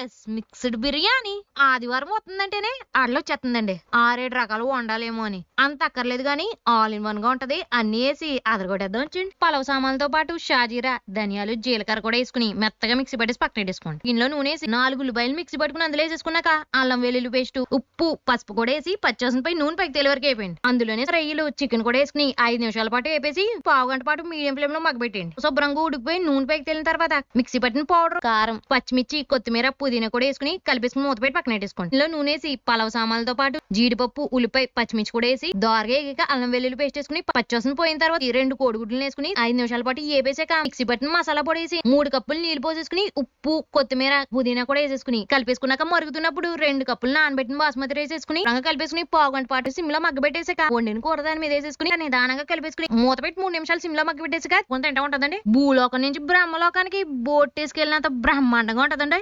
Plus mixed biryani. ఆదివారం వస్తుందంటేనే అడలొచ్చేస్తుందండి. 6-7 రకాలు వండాలేమో అని. అంత అక్కర్లేదు గానీ ఆల్ ఇన్ వన్ గా ఉంటది. అన్ని వేసి అదరగొట్టేద్దాం వచ్చండి. పలావ్ సామాన్లతో పాటు షాజీరా, ధనియాలు, జీలకర్ర కూడా వేసుకుని మెత్తగా మిక్సీ పట్టేసి పక్కన పెట్టేసుకోండి. ఇందులో నూనె వేసి 4 ఉల్లిపాయలు మిక్సీ పట్టుకుని అందులో వేసేసుకున్నాక అల్లం వెల్లుల్లి పేస్ట్, ఉప్పు, పసుపు కూడా వేసి పచ్చివాసనపై నూనె పైకి తేలి వరకు వేపండి. అందులోనే రొయ్యలు, చికెన్ కూడా వేసుకుని 5 నిమిషాల పాటు వేపేసి పావు గంట పాటు మీడియం ఫ్లేమ్ లో మగ్గబెట్టండి. శుభ్రంగా ఉడికిపోయి నూనె పైకి తేలిన తర్వాత మిక్సీ పట్టిన పౌడర్, కారం, పచ్చిమిర్చి, కొత్తిమీర, పుదీనా కూడా వేసుకుని కలిపేసుకుని మూత పెట్టి పక్కన పెట్టేసుకోండి. ఇందులో నూనె వేసి పలావ్ సామాన్లతో పాటు జీడిపప్పు, ఉల్లిపాయ, పచ్చిమిర్చి కూడా వేసి దోరగా ఎగాక అల్లం వెల్లుల్లి పేస్ట్ వేసుకుని పచ్చివాసన పోయిన తర్వాత 2 కోడిగుడ్లు వేసుకుని 5 నిమిషాల పాటు వేపేసాక మిక్సీ పట్టిన మసాలా పొడి వేసి 3 కప్పులు నీళ్లు పోసేసుకుని ఉప్పు, కొత్తిమీర, పుదీనా కూడా వేసేసుకుని కలిపేసుకున్నాక మరుగుతున్నప్పుడు 2 కప్పులు నానబెట్టిన బాస్మతి రైస్ వేసుకుని రంగా కలిపేసుకుని పావు గంట పాటు సిమ్ లో మగ్గబెట్టేసాక వండిన కూర దాని మీద వేసేసుకుని నిదానంగా కలిపేసుకుని మూత పెట్టి 3 నిమిషాలు సిమ్ లో మగ్గబెట్టేసాక కొంత తింటా ఉంటదండి. భూలోకం నుంచి బ్రహ్మలోకానికి బోట్ తీసుకెళ్ళినంత బ్రహ్మాండంగా ఉంటదండి.